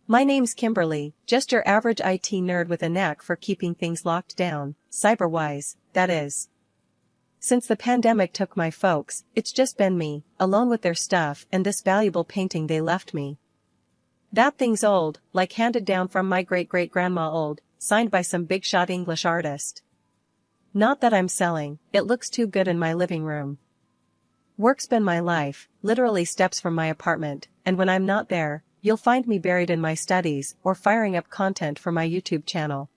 My name's Kimberly, just your average IT nerd with a knack for keeping things locked down, cyber-wise, that is. Since the pandemic took my folks, it's just been me, alone with their stuff and this valuable painting they left me. That thing's old, like handed down from my great-great-grandma old, signed by some big-shot English artist. Not that I'm selling, it looks too good in my living room. Work's been my life, literally steps from my apartment, and when I'm not there, you'll find me buried in my studies or firing up content for my YouTube channel.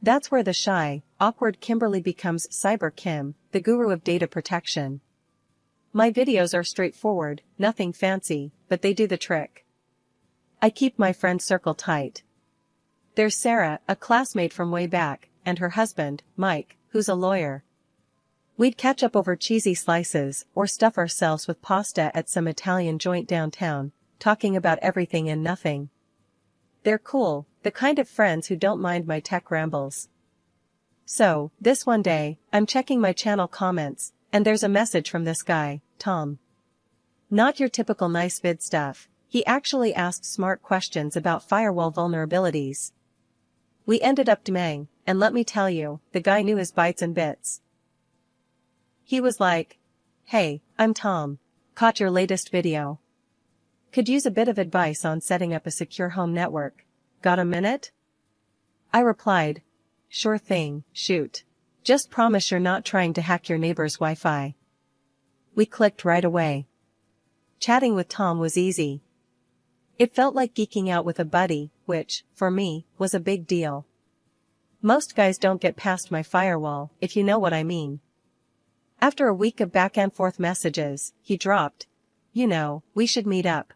That's where the shy, awkward Kimberly becomes Cyber Kim, the guru of data protection. My videos are straightforward, nothing fancy, but they do the trick. I keep my friend circle tight. There's Sarah, a classmate from way back, and her husband, Mike, who's a lawyer. We'd catch up over cheesy slices or stuff ourselves with pasta at some Italian joint downtown, talking about everything and nothing. They're cool, the kind of friends who don't mind my tech rambles. So, this one day, I'm checking my channel comments, and there's a message from this guy, Tom. Not your typical nice vid stuff, he actually asked smart questions about firewall vulnerabilities. We ended up DMing, and let me tell you, the guy knew his bytes and bits. He was like, "Hey, I'm Tom. Caught your latest video. Could use a bit of advice on setting up a secure home network. Got a minute?" I replied, "Sure thing, shoot. Just promise you're not trying to hack your neighbor's Wi-Fi." We clicked right away. Chatting with Tom was easy. It felt like geeking out with a buddy, which, for me, was a big deal. Most guys don't get past my firewall, if you know what I mean. After a week of back-and-forth messages, he dropped, "We should meet up.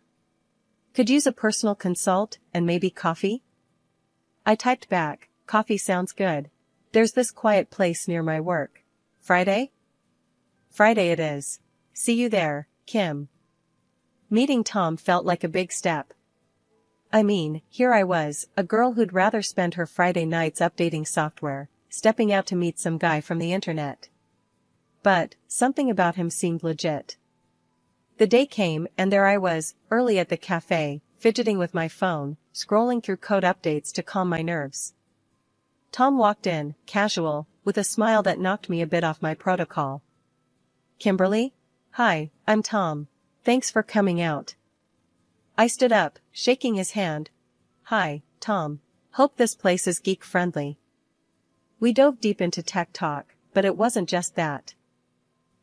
Could use a personal consult, and maybe coffee?" I typed back, "Coffee sounds good. There's this quiet place near my work. Friday?" "Friday it is. See you there, Kim." Meeting Tom felt like a big step. I mean, here I was, a girl who'd rather spend her Friday nights updating software, stepping out to meet some guy from the internet. But, something about him seemed legit. The day came and there I was, early at the cafe, fidgeting with my phone, scrolling through code updates to calm my nerves. Tom walked in, casual, with a smile that knocked me a bit off my protocol. "Kimberly? Hi, I'm Tom. Thanks for coming out." I stood up, shaking his hand. "Hi, Tom. Hope this place is geek-friendly." We dove deep into tech talk, but it wasn't just that.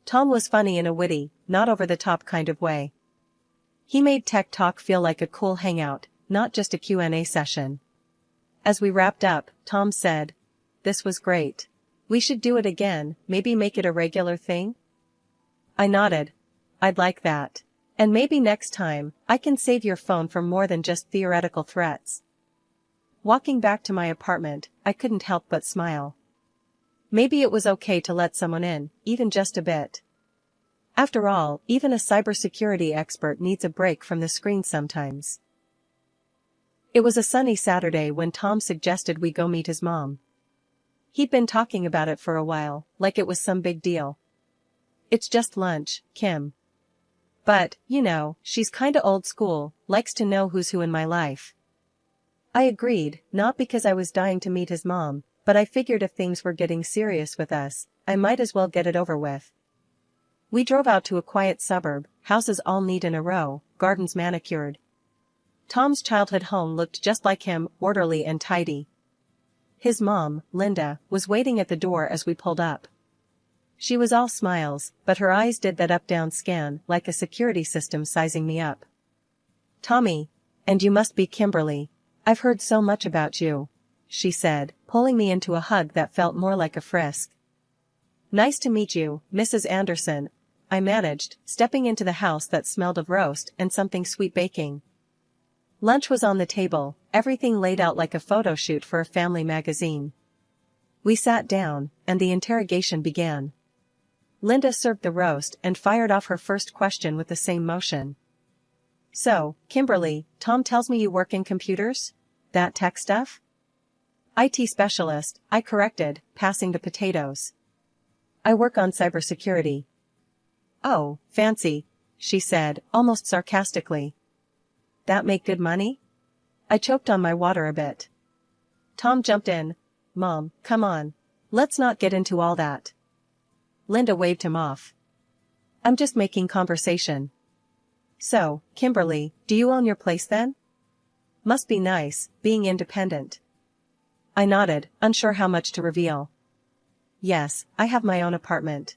Tom was funny in a witty, not over-the-top kind of way. He made tech talk feel like a cool hangout, not just a Q&A session. As we wrapped up, Tom said, "This was great. We should do it again, maybe make it a regular thing?" I nodded. "I'd like that. And maybe next time, I can save your phone from more than just theoretical threats." Walking back to my apartment, I couldn't help but smile. Maybe it was okay to let someone in, even just a bit. After all, even a cybersecurity expert needs a break from the screen sometimes. It was a sunny Saturday when Tom suggested we go meet his mom. He'd been talking about it for a while, like it was some big deal. "It's just lunch, Kim. But, she's kinda old school, likes to know who's who in my life." I agreed, not because I was dying to meet his mom, but I figured if things were getting serious with us, I might as well get it over with. We drove out to a quiet suburb, houses all neat in a row, gardens manicured. Tom's childhood home looked just like him, orderly and tidy. His mom, Linda, was waiting at the door as we pulled up. She was all smiles, but her eyes did that up-down scan like a security system sizing me up. "Tommy, and you must be Kimberly. I've heard so much about you," she said, pulling me into a hug that felt more like a frisk. "Nice to meet you, Mrs. Anderson," I managed, stepping into the house that smelled of roast and something sweet baking. Lunch was on the table, everything laid out like a photo shoot for a family magazine. We sat down, and the interrogation began. Linda served the roast and fired off her first question with the same motion. "So, Kimberly, Tom tells me you work in computers? That tech stuff?" "IT specialist," I corrected, passing the potatoes. "I work on cybersecurity." "Oh, fancy," she said, almost sarcastically. "That make good money?" I choked on my water a bit. Tom jumped in. Mom, come on. Let's not get into all that. Linda waved him off. I'm just making conversation. So, Kimberly, do you own your place then? Must be nice, being independent. I nodded, unsure how much to reveal. Yes, I have my own apartment.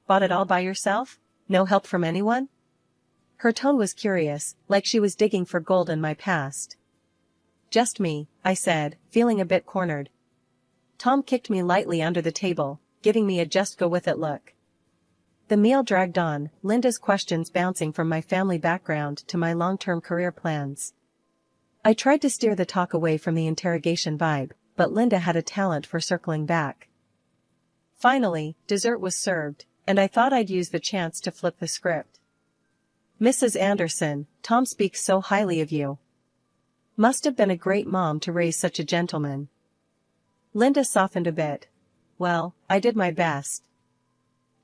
Bought it all by yourself? No help from anyone? Her tone was curious, like she was digging for gold in my past. Just me, I said, feeling a bit cornered. Tom kicked me lightly under the table, giving me a just-go-with-it look. The meal dragged on, Linda's questions bouncing from my family background to my long-term career plans. I tried to steer the talk away from the interrogation vibe, but Linda had a talent for circling back. Finally, dessert was served, and I thought I'd use the chance to flip the script. Mrs. Anderson, Tom speaks so highly of you. Must have been a great mom to raise such a gentleman. Linda softened a bit. Well, I did my best.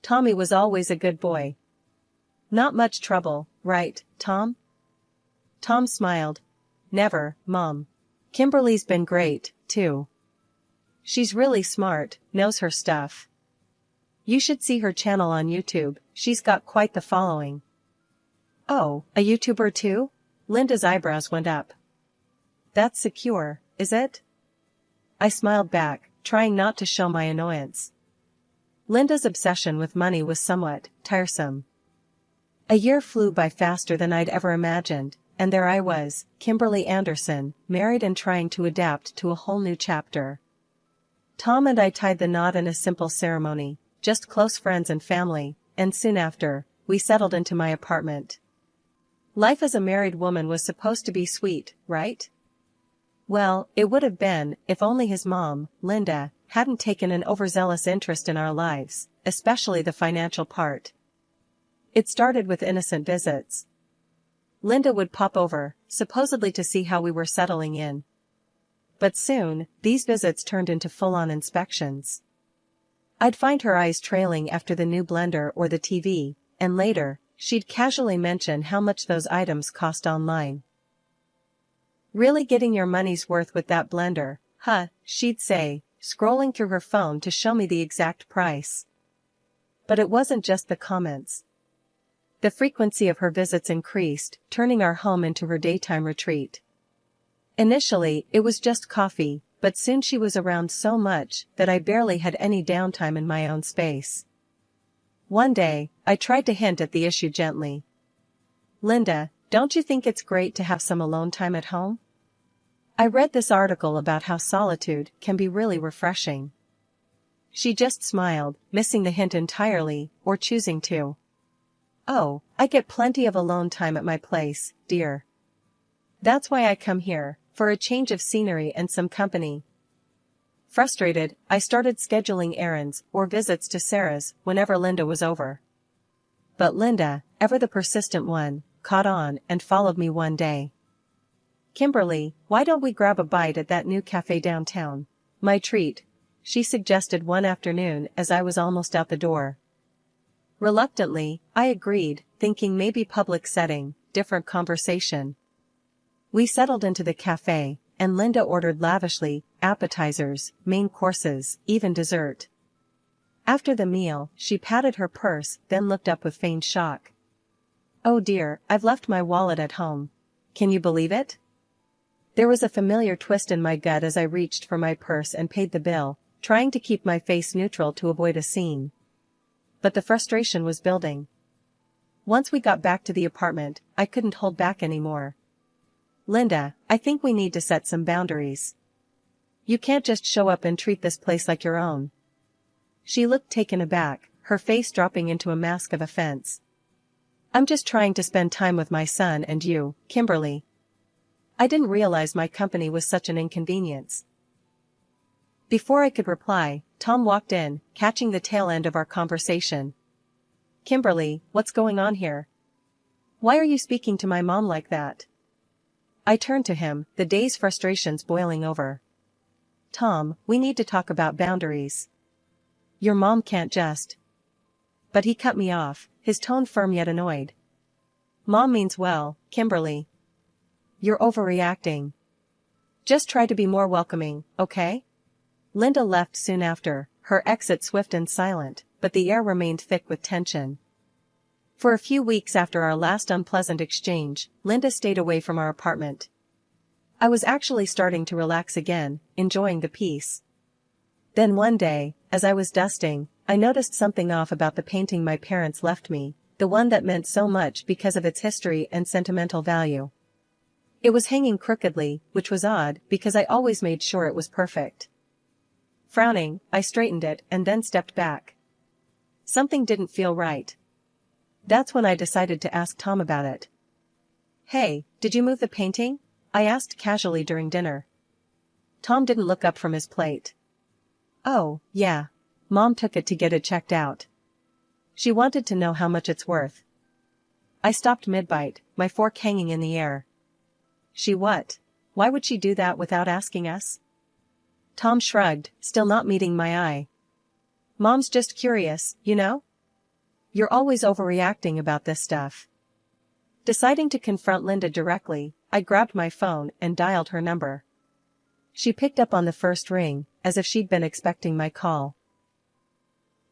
Tommy was always a good boy. Not much trouble, right, Tom? Tom smiled. Never, Mom. Kimberly's been great, too. She's really smart, knows her stuff. You should see her channel on YouTube, she's got quite the following. Oh, a YouTuber too? Linda's eyebrows went up. That's secure, is it? I smiled back, trying not to show my annoyance. Linda's obsession with money was somewhat tiresome. A year flew by faster than I'd ever imagined, and there I was, Kimberly Anderson, married and trying to adapt to a whole new chapter. Tom and I tied the knot in a simple ceremony, just close friends and family, and soon after, we settled into my apartment. Life as a married woman was supposed to be sweet, right? Well, it would have been, if only his mom, Linda, hadn't taken an overzealous interest in our lives, especially the financial part. It started with innocent visits. Linda would pop over, supposedly to see how we were settling in. But soon, these visits turned into full-on inspections. I'd find her eyes trailing after the new blender or the TV, and later, she'd casually mention how much those items cost online. Really getting your money's worth with that blender, huh, she'd say, scrolling through her phone to show me the exact price. But it wasn't just the comments. The frequency of her visits increased, turning our home into her daytime retreat. Initially, it was just coffee, but soon she was around so much that I barely had any downtime in my own space. One day, I tried to hint at the issue gently. Linda, don't you think it's great to have some alone time at home? I read this article about how solitude can be really refreshing. She just smiled, missing the hint entirely, or choosing to. Oh, I get plenty of alone time at my place, dear. That's why I come here, for a change of scenery and some company. Frustrated, I started scheduling errands or visits to Sarah's whenever Linda was over. But Linda, ever the persistent one, caught on and followed me one day. Kimberly, why don't we grab a bite at that new cafe downtown? My treat, she suggested one afternoon as I was almost out the door. Reluctantly, I agreed, thinking maybe public setting, different conversation. We settled into the cafe, and Linda ordered lavishly, appetizers, main courses, even dessert. After the meal, she patted her purse, then looked up with feigned shock. Oh dear, I've left my wallet at home. Can you believe it? There was a familiar twist in my gut as I reached for my purse and paid the bill, trying to keep my face neutral to avoid a scene. But the frustration was building. Once we got back to the apartment, I couldn't hold back anymore. Linda, I think we need to set some boundaries. You can't just show up and treat this place like your own. She looked taken aback, her face dropping into a mask of offense. I'm just trying to spend time with my son and you, Kimberly. I didn't realize my company was such an inconvenience. Before I could reply, Tom walked in, catching the tail end of our conversation. Kimberly, what's going on here? Why are you speaking to my mom like that? I turned to him, the day's frustrations boiling over. Tom, we need to talk about boundaries. Your mom can't just. But he cut me off, his tone firm yet annoyed. Mom means well, Kimberly. You're overreacting. Just try to be more welcoming, okay? Linda left soon after, her exit swift and silent, but the air remained thick with tension. For a few weeks after our last unpleasant exchange, Linda stayed away from our apartment. I was actually starting to relax again, enjoying the peace. Then one day, as I was dusting, I noticed something off about the painting my parents left me, the one that meant so much because of its history and sentimental value. It was hanging crookedly, which was odd because I always made sure it was perfect. Frowning, I straightened it and then stepped back. Something didn't feel right. That's when I decided to ask Tom about it. "Hey, did you move the painting?" I asked casually during dinner. Tom didn't look up from his plate. "Oh, yeah. Mom took it to get it checked out. She wanted to know how much it's worth." I stopped mid-bite, my fork hanging in the air. "She what? Why would she do that without asking us?" Tom shrugged, still not meeting my eye. "Mom's just curious, you know? You're always overreacting about this stuff." Deciding to confront Linda directly, I grabbed my phone and dialed her number. She picked up on the first ring, as if she'd been expecting my call.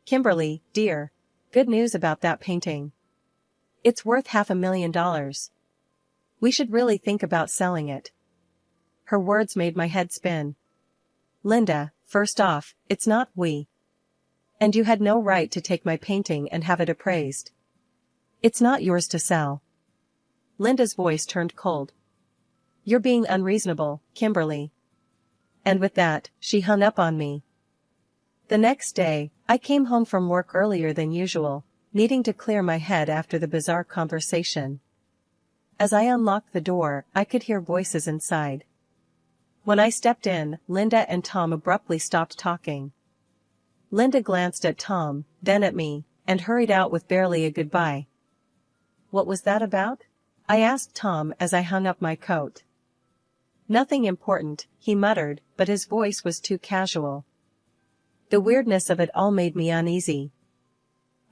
"Kimberly, dear. Good news about that painting. It's worth $500,000. We should really think about selling it." Her words made my head spin. "Linda, first off, it's not we. And you had no right to take my painting and have it appraised. It's not yours to sell." Linda's voice turned cold. "You're being unreasonable, Kimberly." And with that, she hung up on me. The next day, I came home from work earlier than usual, needing to clear my head after the bizarre conversation. As I unlocked the door, I could hear voices inside. When I stepped in, Linda and Tom abruptly stopped talking. Linda glanced at Tom, then at me, and hurried out with barely a goodbye. "What was that about?" I asked Tom as I hung up my coat. "Nothing important," he muttered, but his voice was too casual. The weirdness of it all made me uneasy.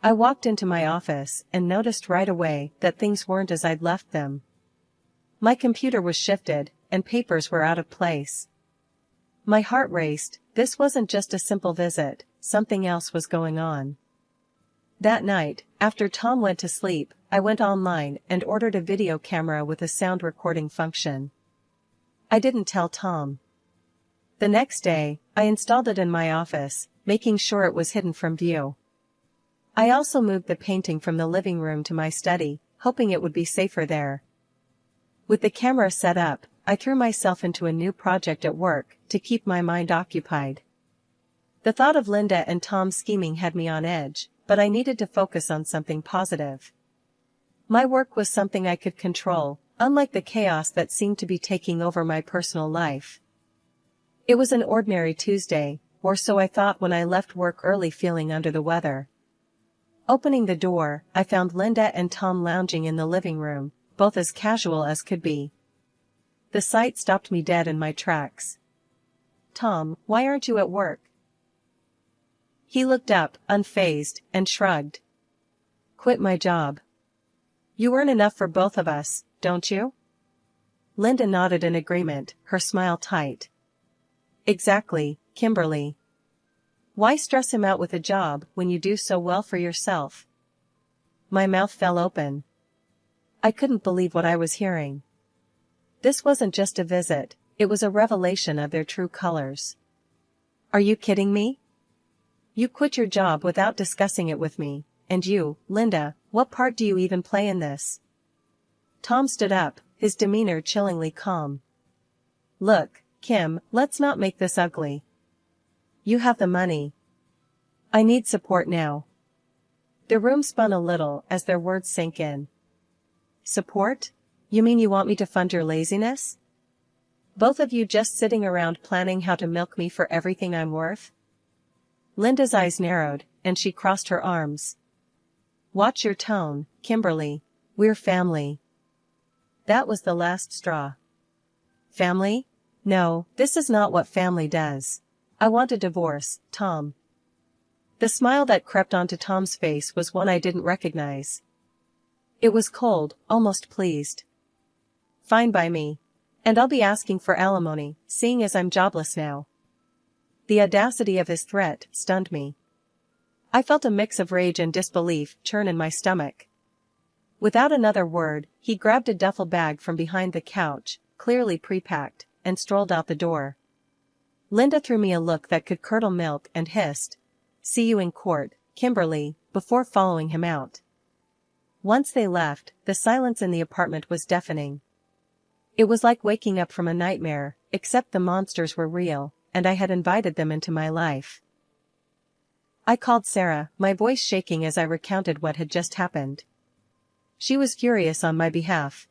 I walked into my office and noticed right away that things weren't as I'd left them. My computer was shifted, and papers were out of place. My heart raced. This wasn't just a simple visit, something else was going on. That night, after Tom went to sleep, I went online and ordered a video camera with a sound recording function. I didn't tell Tom. The next day, I installed it in my office, making sure it was hidden from view. I also moved the painting from the living room to my study, hoping it would be safer there. With the camera set up, I threw myself into a new project at work to keep my mind occupied. The thought of Linda and Tom's scheming had me on edge, but I needed to focus on something positive. My work was something I could control, unlike the chaos that seemed to be taking over my personal life. It was an ordinary Tuesday, or so I thought when I left work early feeling under the weather. Opening the door, I found Linda and Tom lounging in the living room, both as casual as could be. The sight stopped me dead in my tracks. "Tom, why aren't you at work?" He looked up, unfazed, and shrugged. "Quit my job." "You earn enough for both of us, don't you?" Linda nodded in agreement, her smile tight. "Exactly, Kimberly. Why stress him out with a job when you do so well for yourself?" My mouth fell open. I couldn't believe what I was hearing. This wasn't just a visit, it was a revelation of their true colors. "Are you kidding me? You quit your job without discussing it with me, and you, Linda, what part do you even play in this?" Tom stood up, his demeanor chillingly calm. "Look, Kim, let's not make this ugly. You have the money. I need support now." The room spun a little as their words sank in. "Support? You mean you want me to fund your laziness? Both of you just sitting around planning how to milk me for everything I'm worth?" Linda's eyes narrowed, and she crossed her arms. "Watch your tone, Kimberly. We're family." That was the last straw. "Family? No, this is not what family does. I want a divorce, Tom." The smile that crept onto Tom's face was one I didn't recognize. It was cold, almost pleased. "Fine by me, And I'll be asking for alimony, seeing as I'm jobless now. The audacity of his threat stunned me. I felt a mix of rage and disbelief churn in my stomach. Without another word, he grabbed a duffel bag from behind the couch, clearly pre-packed, and strolled out the door. Linda threw me a look that could curdle milk and hissed, "See you in court, Kimberly," before following him out. Once they left, the silence in the apartment was deafening. It was like waking up from a nightmare, except the monsters were real, and I had invited them into my life. I called Sarah, my voice shaking as I recounted what had just happened. She was furious on my behalf.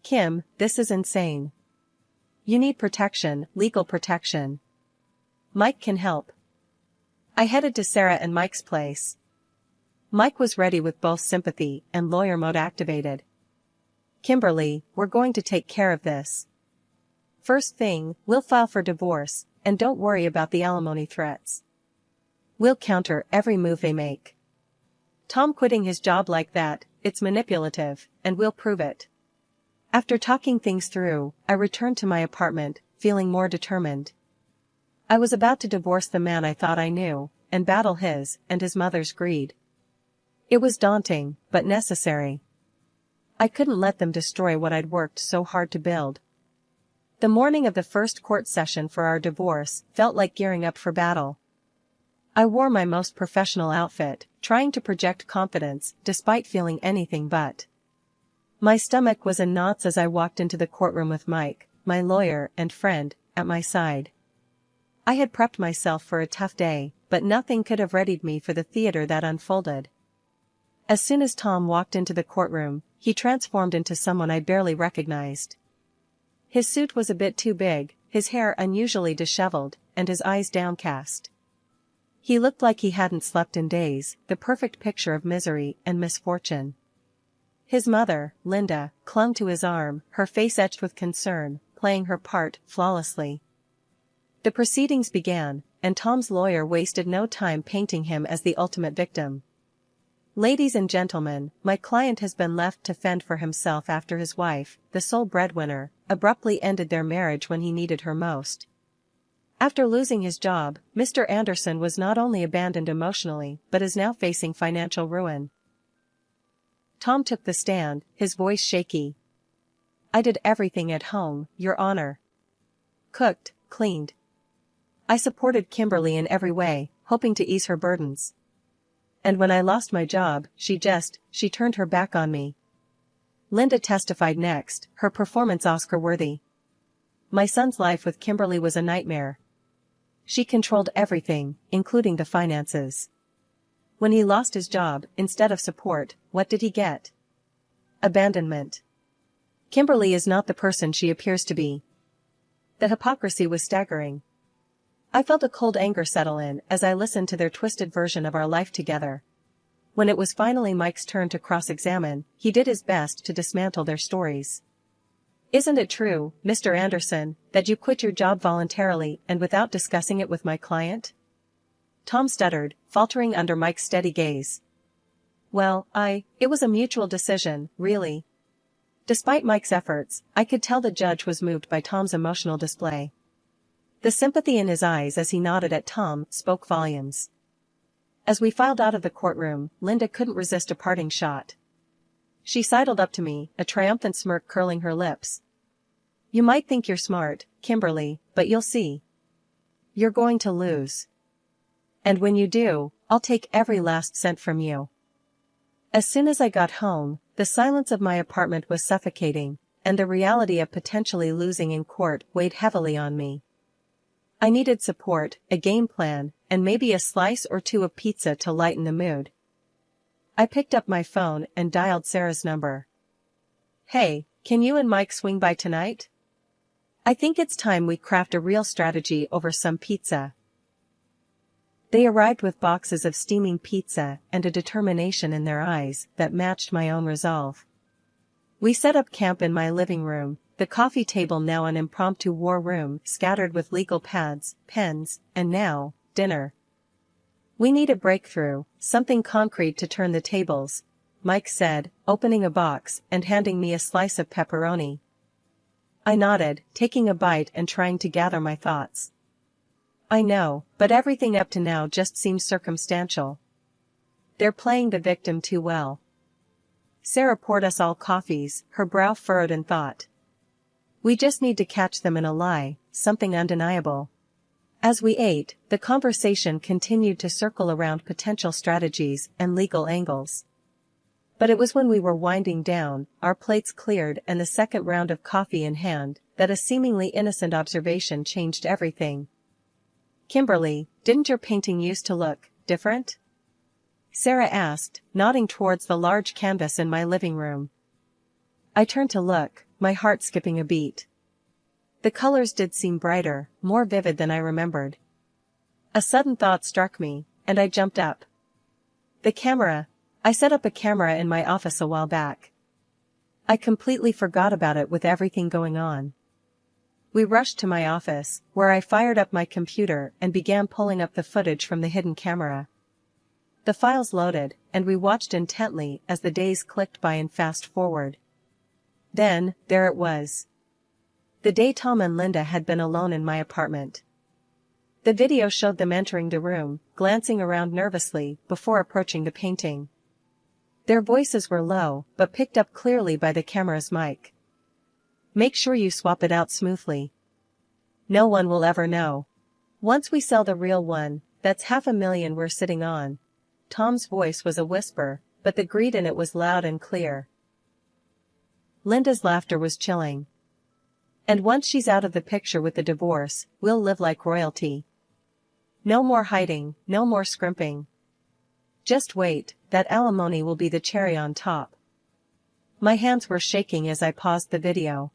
"Kim, this is insane. You need protection, legal protection. Mike can help." I headed to Sarah and Mike's place. Mike was ready with both sympathy and lawyer mode activated. "Kimberly, we're going to take care of this. First thing, we'll file for divorce, and don't worry about the alimony threats. We'll counter every move they make. Tom quitting his job like that, it's manipulative, and we'll prove it." After talking things through, I returned to my apartment, feeling more determined. I was about to divorce the man I thought I knew, and battle his and his mother's greed. It was daunting, but necessary. I couldn't let them destroy what I'd worked so hard to build. The morning of the first court session for our divorce felt like gearing up for battle. I wore my most professional outfit, trying to project confidence despite feeling anything but. My stomach was in knots as I walked into the courtroom with Mike, my lawyer and friend, at my side. I had prepped myself for a tough day, but nothing could have readied me for the theater that unfolded. As soon as Tom walked into the courtroom, he transformed into someone I barely recognized. His suit was a bit too big, his hair unusually disheveled, and his eyes downcast. He looked like he hadn't slept in days, the perfect picture of misery and misfortune. His mother, Linda, clung to his arm, her face etched with concern, playing her part flawlessly. The proceedings began, and Tom's lawyer wasted no time painting him as the ultimate victim. "Ladies and gentlemen, my client has been left to fend for himself after his wife, the sole breadwinner, abruptly ended their marriage when he needed her most. After losing his job, Mr. Anderson was not only abandoned emotionally but is now facing financial ruin." Tom took the stand, his voice shaky. "I did everything at home, Your Honor. Cooked, cleaned. I supported Kimberly in every way, hoping to ease her burdens. And when I lost my job, she turned her back on me." Linda testified next, her performance Oscar-worthy. "My son's life with Kimberly was a nightmare. She controlled everything, including the finances. When he lost his job, instead of support, what did he get? Abandonment. Kimberly is not the person she appears to be." The hypocrisy was staggering. I felt a cold anger settle in as I listened to their twisted version of our life together. When it was finally Mike's turn to cross-examine, he did his best to dismantle their stories. "Isn't it true, Mr. Anderson, that you quit your job voluntarily and without discussing it with my client?" Tom stuttered, faltering under Mike's steady gaze. "Well, it was a mutual decision, really." Despite Mike's efforts, I could tell the judge was moved by Tom's emotional display. The sympathy in his eyes as he nodded at Tom spoke volumes. As we filed out of the courtroom, Linda couldn't resist a parting shot. She sidled up to me, a triumphant smirk curling her lips. "You might think you're smart, Kimberly, but you'll see. You're going to lose. And when you do, I'll take every last cent from you." As soon as I got home, the silence of my apartment was suffocating, and the reality of potentially losing in court weighed heavily on me. I needed support, a game plan, and maybe a slice or two of pizza to lighten the mood. I picked up my phone and dialed Sarah's number. "Hey, can you and Mike swing by tonight? I think it's time we craft a real strategy over some pizza." They arrived with boxes of steaming pizza and a determination in their eyes that matched my own resolve. We set up camp in my living room, the coffee table now an impromptu war room scattered with legal pads, pens, and now, dinner. "We need a breakthrough, something concrete to turn the tables," Mike said, opening a box and handing me a slice of pepperoni. I nodded, taking a bite and trying to gather my thoughts. I know, but everything up to now just seems circumstantial. They're playing the victim too well. Sarah poured us all coffees, her brow furrowed in thought. We just need to catch them in a lie, something undeniable. As we ate, the conversation continued to circle around potential strategies and legal angles. But it was when we were winding down, our plates cleared and the second round of coffee in hand, that a seemingly innocent observation changed everything. Kimberly, didn't your painting used to look different? Sarah asked, nodding towards the large canvas in my living room. I turned to look, my heart skipping a beat. The colors did seem brighter, more vivid than I remembered. A sudden thought struck me, and I jumped up. The camera. I set up a camera in my office a while back. I completely forgot about it with everything going on. We rushed to my office, where I fired up my computer and began pulling up the footage from the hidden camera. The files loaded, and we watched intently as the days clicked by in fast forward. Then, there it was. The day Tom and Linda had been alone in my apartment. The video showed them entering the room, glancing around nervously before approaching the painting. Their voices were low, but picked up clearly by the camera's mic. Make sure you swap it out smoothly. No one will ever know. Once we sell the real one, that's $500,000 we're sitting on. Tom's voice was a whisper, but the greed in it was loud and clear. Linda's laughter was chilling. And once she's out of the picture with the divorce, we'll live like royalty. No more hiding, no more scrimping. Just wait, that alimony will be the cherry on top. My hands were shaking as I paused the video.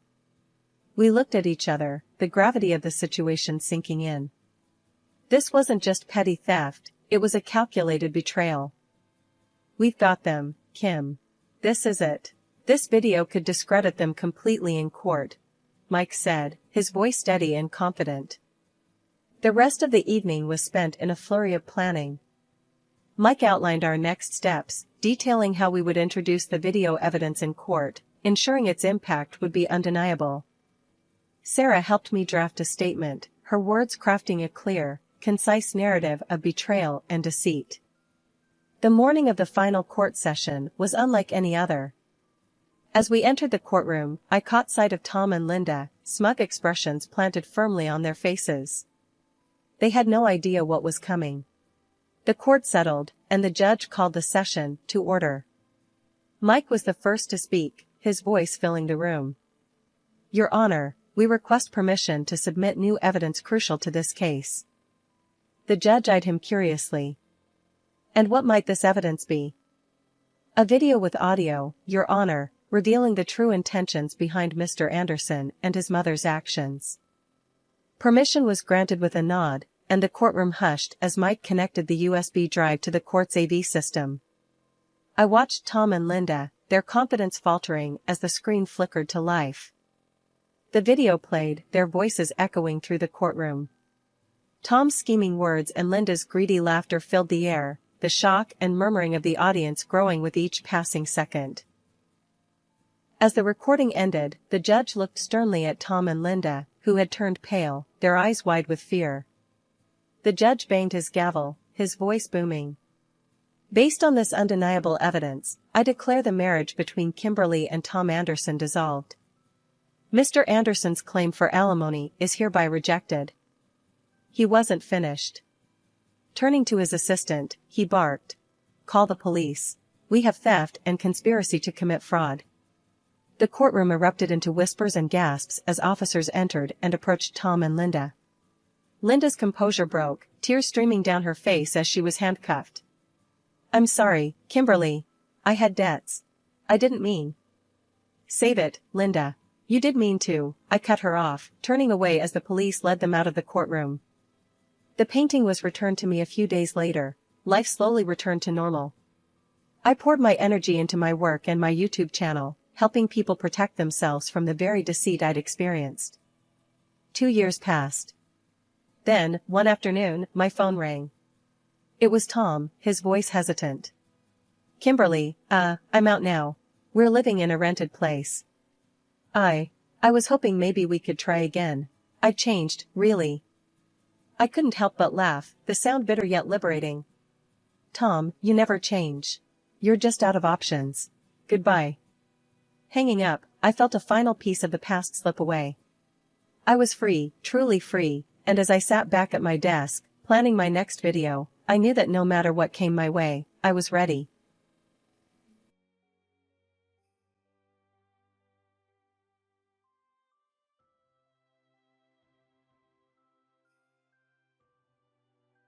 We looked at each other, the gravity of the situation sinking in. This wasn't just petty theft, it was a calculated betrayal. We've got them, Kim. This is it. This video could discredit them completely in court, Mike said, his voice steady and confident. The rest of the evening was spent in a flurry of planning. Mike outlined our next steps, detailing how we would introduce the video evidence in court, ensuring its impact would be undeniable. Sarah helped me draft a statement, her words crafting a clear, concise narrative of betrayal and deceit. The morning of the final court session was unlike any other. As we entered the courtroom, I caught sight of Tom and Linda, smug expressions planted firmly on their faces. They had no idea what was coming. The court settled, and the judge called the session to order. Mike was the first to speak, his voice filling the room. Your Honor, we request permission to submit new evidence crucial to this case. The judge eyed him curiously. And what might this evidence be? A video with audio, Your Honor, revealing the true intentions behind Mr. Anderson and his mother's actions. Permission was granted with a nod, and the courtroom hushed as Mike connected the USB drive to the court's AV system. I watched Tom and Linda, their confidence faltering as the screen flickered to life. The video played, their voices echoing through the courtroom. Tom's scheming words and Linda's greedy laughter filled the air, the shock and murmuring of the audience growing with each passing second. As the recording ended, the judge looked sternly at Tom and Linda, who had turned pale, their eyes wide with fear. The judge banged his gavel, his voice booming. Based on this undeniable evidence, I declare the marriage between Kimberly and Tom Anderson dissolved. Mr. Anderson's claim for alimony is hereby rejected. He wasn't finished. Turning to his assistant, he barked. Call the police. We have theft and conspiracy to commit fraud. The courtroom erupted into whispers and gasps as officers entered and approached Tom and Linda. Linda's composure broke, tears streaming down her face as she was handcuffed. I'm sorry, Kimberly. I had debts. I didn't mean. Save it, Linda. You did mean to, I cut her off, turning away as the police led them out of the courtroom. The painting was returned to me a few days later. Life slowly returned to normal. I poured my energy into my work and my YouTube channel, helping people protect themselves from the very deceit I'd experienced. 2 years passed. Then, one afternoon, my phone rang. It was Tom, his voice hesitant. Kimberly, I'm out now. We're living in a rented place. I was hoping maybe we could try again. I changed, really. I couldn't help but laugh, the sound bitter yet liberating. Tom, you never change. You're just out of options. Goodbye. Hanging up, I felt a final piece of the past slip away. I was free, truly free, and as I sat back at my desk, planning my next video, I knew that no matter what came my way, I was ready.